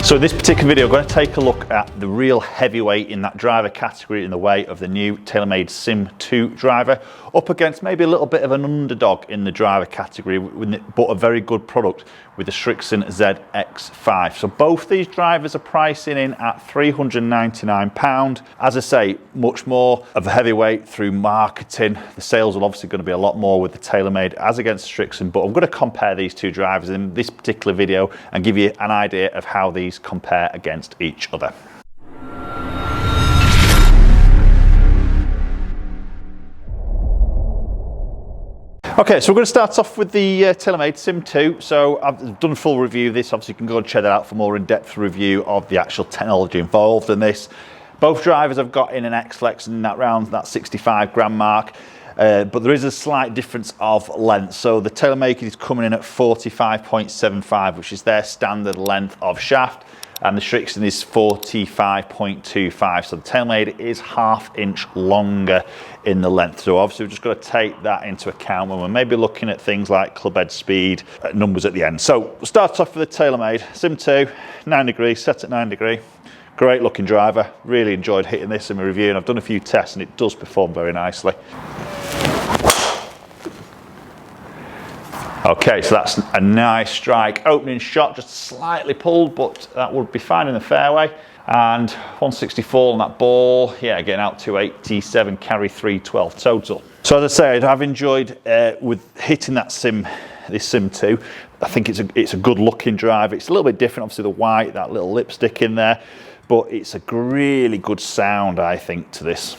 So in this particular video, I'm going to take a look at the real heavyweight in that driver category in the way of the new Taylormade Sim2 driver, up against maybe a little bit of an underdog in the driver category, but a very good product with the Srixon Zx5. So both these drivers are pricing in at £399. As I say, much more of a heavyweight through marketing. The sales are obviously going to be a lot more with the Taylormade as against Srixon, but I'm going to compare these two drivers in this particular video and give you an idea of how these compare against each other. Okay, so we're going to start off with the Taylormade Sim2. So I've done a full review of this. Obviously, you can go and check that out for more in-depth review of the actual technology involved in this. Both drivers have got in an X-Flex in that round, that 65 gram mark. But there is a slight difference of length. So the Taylormade is coming in at 45.75, which is their standard length of shaft. And the Srixon is 45.25. So the Taylormade is ½ inch longer in the length. So obviously we've just got to take that into account when we're maybe looking at things like club head speed numbers at the end. So we'll start off with the Taylormade Sim2, 9 degrees, set at 9 degree. Great looking driver. Really enjoyed hitting this in my review, and I've done a few tests and it does perform very nicely. Okay, so that's a nice strike. Opening shot, just slightly pulled, but that would be fine in the fairway. And 164 on that ball. Yeah, getting out 287, carry 312 total. So as I said, I've enjoyed with hitting that this Sim2. I think it's a good looking drive. It's a little bit different, obviously the white, that little lipstick in there, but it's a really good sound, I think, to this.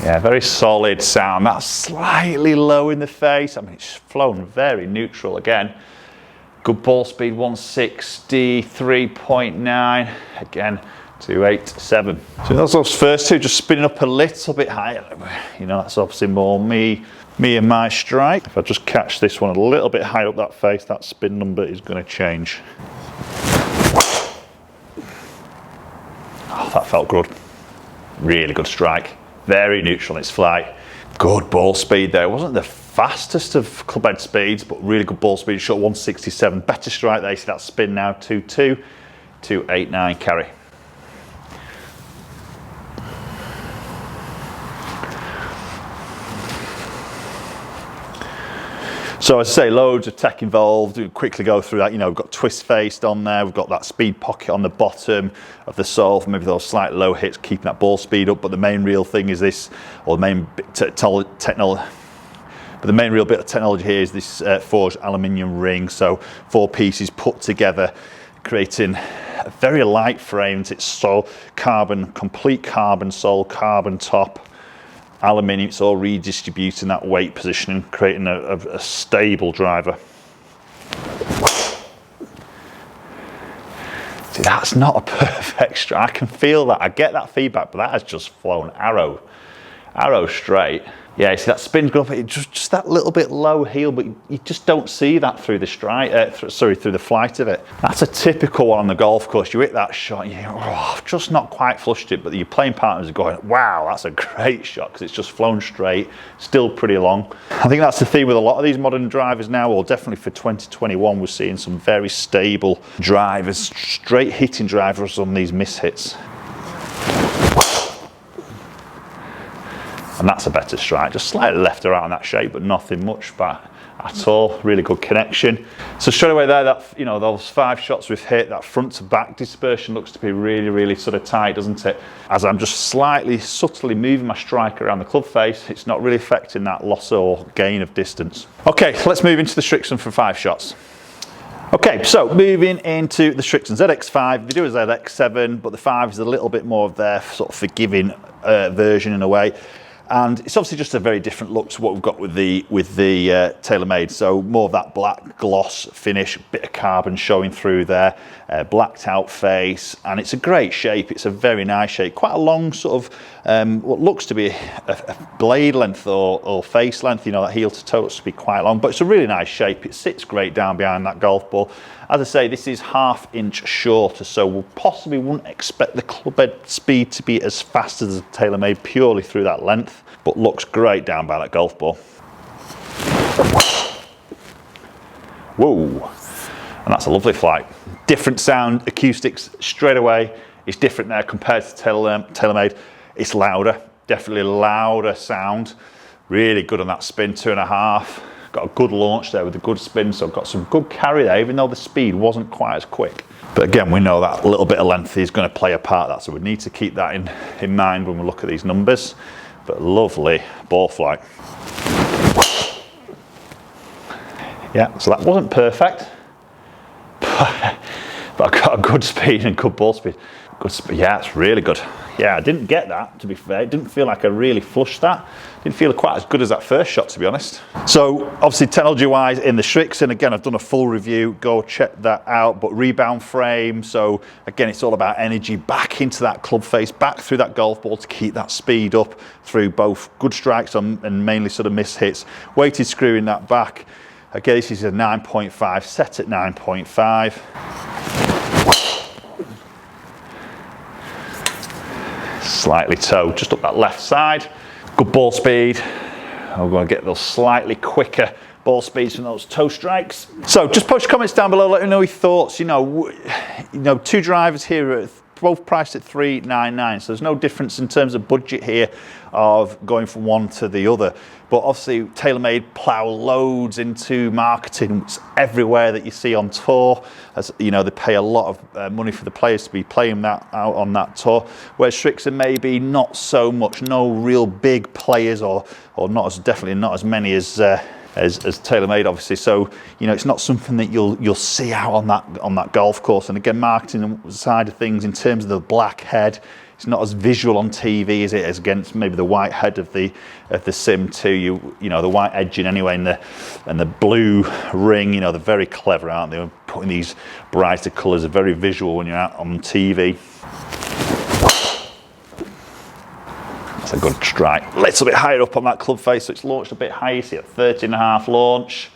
Yeah, very solid sound. That's slightly low in the face. I mean, it's flown very neutral again. Good ball speed, 163.9. Again, 287. So that's those first two, just spinning up a little bit higher. You know, that's obviously more me and my strike. If I just catch this one a little bit higher up that face, that spin number is going to change. Oh, that felt good. Really good strike. Very neutral in its flight. Good ball speed there. It wasn't the fastest of club head speeds, but really good ball speed. Shot 167. Better strike there. You see that spin now, 2.2, 289 carry. So as I say, loads of tech involved. We'll quickly go through that. You know, we've got twist faced on there. We've got that speed pocket on the bottom of the sole for maybe those slight low hits, keeping that ball speed up. But the main real thing is this, or the main real bit of technology here is this forged aluminium ring. So 4 pieces put together, creating a very light frame. It's sole carbon, complete carbon sole, carbon top. Aluminium, it's all redistributing that weight position and creating a stable driver. See, that's not a perfect strike. I can feel that. I get that feedback, but that has just flown arrow straight. Yeah, you see that spin's going up, just that little bit low heel, but you just don't see that through the strike, through the flight of it. That's a typical one on the golf course. You hit that shot and you think, oh, I've just not quite flushed it, but your playing partners are going, wow, that's a great shot, because it's just flown straight, still pretty long. I think that's the theme with a lot of these modern drivers now, or definitely for 2021, we're seeing some very stable drivers, straight hitting drivers on these mishits. And that's a better strike, just slightly left around that shape, but nothing much back at all. Really good connection. So straight away there, that, you know, those 5 shots we've hit, that front to back dispersion looks to be really sort of tight, doesn't it? As I'm just slightly, subtly moving my strike around the club face, it's not really affecting that loss or gain of distance. Okay, so let's move into the Srixon for 5 shots. Okay, so moving into the Srixon Zx5, they do a ZX7, but the 5 is a little bit more of their sort of forgiving version in a way. And it's obviously just a very different look to what we've got with the Taylormade. So more of that black gloss finish, bit of carbon showing through there, blacked out face, and it's a great shape. It's a very nice shape, quite a long sort of what looks to be a blade length or face length. You know, that heel to toe looks to be quite long, but it's a really nice shape. It sits great down behind that golf ball. As I say, this is ½ inch shorter, so we possibly wouldn't expect the club head speed to be as fast as the Taylormade purely through that length, but looks great down by that golf ball. Whoa, and that's a lovely flight. Different sound, acoustics straight away. It's different there compared to Taylormade. It's louder, definitely louder sound. Really good on that spin, 2.5. Got a good launch there with a good spin, so got some good carry there, even though the speed wasn't quite as quick. But again, we know that a little bit of length is going to play a part of that, so we need to keep that in mind when we look at these numbers. But lovely ball flight. Yeah, so that wasn't perfect, but I got a good speed and good ball speed. Good speed, yeah, it's really good. Yeah, I didn't get that, to be fair. It didn't feel like I really flushed that. Didn't feel quite as good as that first shot, to be honest. So obviously technology-wise in the Srixon, again, I've done a full review. Go check that out. But rebound frame, so again, it's all about energy back into that club face, back through that golf ball to keep that speed up through both good strikes and mainly sort of missed hits. Weighted screw in that back. Again, this is a 9.5, set at 9.5. Slightly toe, just up that left side. Good ball speed. I'm going to get those slightly quicker ball speeds from those toe strikes. So just post your comments down below, let me know your thoughts. You know, two drivers here are both priced at $399, so there's no difference in terms of budget here of going from one to the other. But obviously Taylormade plough loads into marketing. It's everywhere that you see on tour. As you know, they pay a lot of money for the players to be playing that out on that tour. Whereas Srixon maybe not so much, no real big players, or not as definitely not as many as Taylormade, obviously. So you know, it's not something that you'll see out on that golf course. And again, marketing side of things in terms of the black head, it's not as visual on TV as it is against maybe the white head of the Sim2. You know, the white edging anyway, and the blue ring. You know, they're very clever, aren't they? Putting these brighter colours are very visual when you're out on TV. That's a good strike. A little bit higher up on that club face, so it's launched a bit higher. You see at 13.5 launch.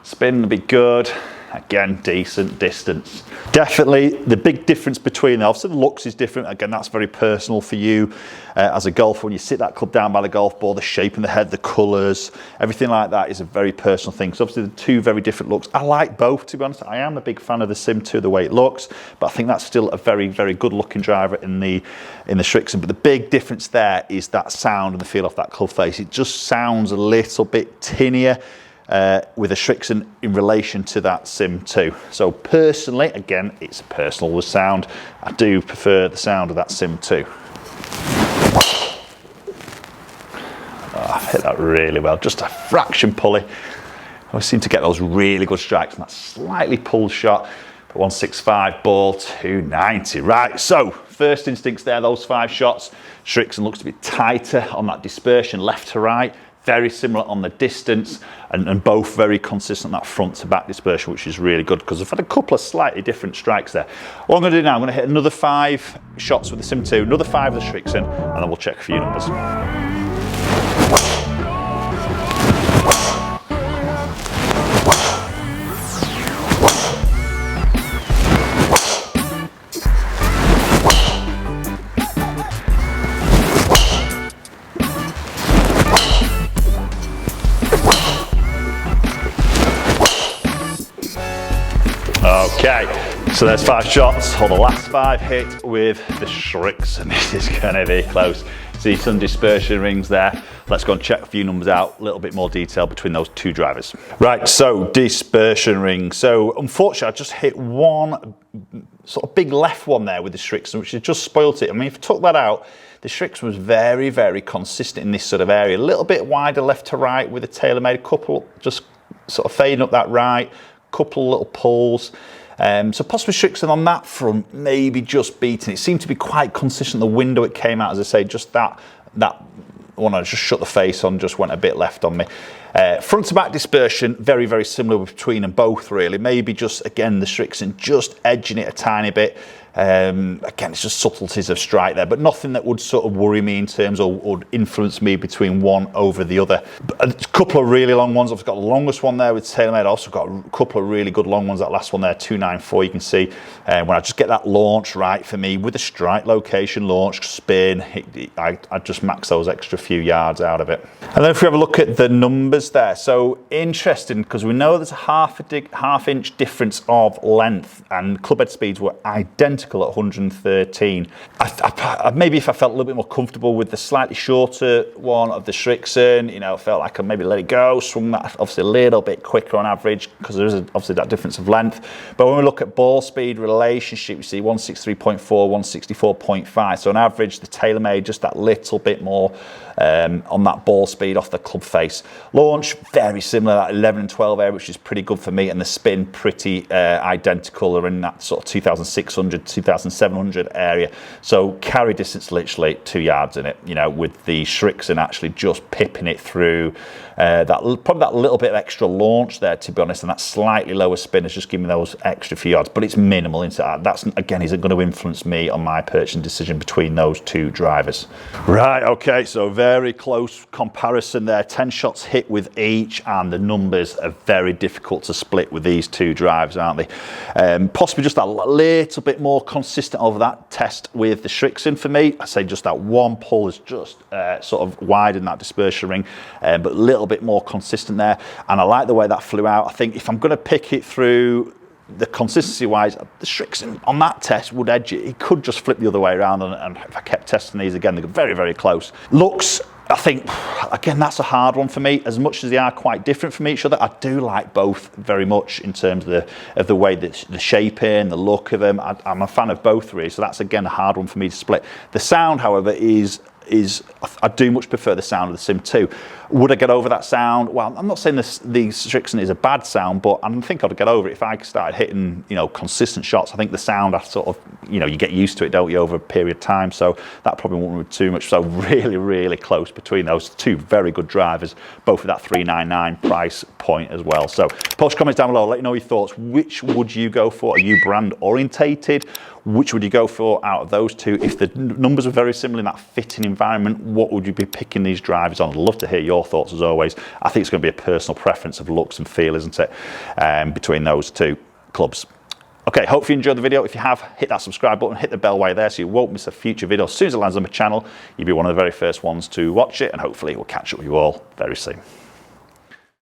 Spin will be good. Again, decent distance. Definitely the big difference between them, obviously the looks is different. Again, that's very personal for you as a golfer. When you sit that club down by the golf ball, the shape in the head, the colours, everything like that is a very personal thing. So obviously the two very different looks. I like both, to be honest. I am a big fan of the Sim2, the way it looks, but I think that's still a very, very good looking driver in the Srixon. But the big difference there is that sound and the feel off that club face. It just sounds a little bit tinnier with a Srixon in relation to that Sim2. So personally, again, it's personal with sound. I do prefer the sound of that Sim2. Oh, I've hit that really well, just a fraction pulley. I always seem to get those really good strikes from that slightly pulled shot. But 165 ball, 290. Right, so first instincts there, those 5 shots. Srixon looks to be tighter on that dispersion, left to right. Very similar on the distance, and both very consistent, that front to back dispersion, which is really good because I've had a couple of slightly different strikes there. What I'm going to do now, I'm going to hit another 5 shots with the Sim2, another 5 with the Srixon, and then we'll check a few numbers. Okay, so there's 5 shots, or the last 5 hit with the Srixon. This is going to be close. See some dispersion rings there. Let's go and check a few numbers out, a little bit more detail between those 2 drivers. Right, so dispersion ring. So unfortunately, I just hit one sort of big left one there with the Srixon, which has just spoilt it. I mean, if I took that out, the Srixon was very, very consistent in this sort of area. A little bit wider left to right with the Taylormade, a couple just sort of fading up that right, couple little pulls. So possibly Srixon on that front, maybe just beating. It seemed to be quite consistent. The window it came out, as I say, just that one I just shut the face on just went a bit left on me. Front to back dispersion, very, very similar between them both really. Maybe just, again, the Srixon just edging it a tiny bit. Again, it's just subtleties of strike there, but nothing that would sort of worry me in terms or influence me between one over the other. A couple of really long ones. I've got the longest one there with Taylormade. I've also got a couple of really good long ones. That last one there, 294, you can see. When I just get that launch right for me with a strike location, launch, spin, I just max those extra few yards out of it. And then if we have a look at the numbers there, so interesting because we know there's a half-inch difference of length, and clubhead speeds were identical at 113. Maybe if I felt a little bit more comfortable with the slightly shorter one of the Srixon, you know, felt like I maybe let it go, swung that obviously a little bit quicker on average because there is obviously that difference of length. But when we look at ball speed relationship, we see 163.4, 164.5. So on average, the Taylormade just that little bit more on that ball speed off the club face. Launch, very similar, that 11 and 12 area, which is pretty good for me, and the spin pretty identical, or in that sort of 2,600, 2,700 area. So carry distance literally 2 yards in it, you know, with the Srixon actually just pipping it through probably that little bit of extra launch there, to be honest, and that slightly lower spin is just giving me those extra few yards, but it's minimal into that. That's, again, isn't going to influence me on my purchasing decision between those two drivers. Right, okay, so very close comparison there. 10 shots hit with each, and the numbers are very difficult to split with these two drivers, aren't they? Possibly just a little bit more consistent over that test with the Srixon for me. I say just that one pull is just sort of widened that dispersion ring, but a little bit more consistent there, and I like the way that flew out. I think if I'm going to pick it through the consistency wise, the Srixon on that test would edge it. It could just flip the other way around, and if I kept testing these again, they're very, very close. Looks, I think, again, that's a hard one for me. As much as they are quite different from each other, I do like both very much in terms of the way that the shaping, the look of them. I'm a fan of both really, so that's again a hard one for me to split. The sound, however, is I do much prefer the sound of the Sim2. Would I get over that sound? Well, I'm not saying the Srixon is a bad sound, but I think I'd get over it if I started hitting, you know, consistent shots. I think the sound, I sort of, you know, you get used to it, don't you, over a period of time. So that probably won't be too much. So really, really close between those two very good drivers, both at that $399 price point as well. So post comments down below, let me know your thoughts. Which would you go for? Are you brand orientated? Which would you go for out of those two? If the numbers are very similar in that fitting environment, what would you be picking these drivers on? I'd love to hear your thoughts as always. I think it's going to be a personal preference of looks and feel, isn't it, between those two clubs. Okay, hope you enjoyed the video. If you have, hit that subscribe button, hit the bell while you're there so you won't miss a future video. As soon as it lands on my channel, you'll be one of the very first ones to watch it, and hopefully we'll catch up with you all very soon.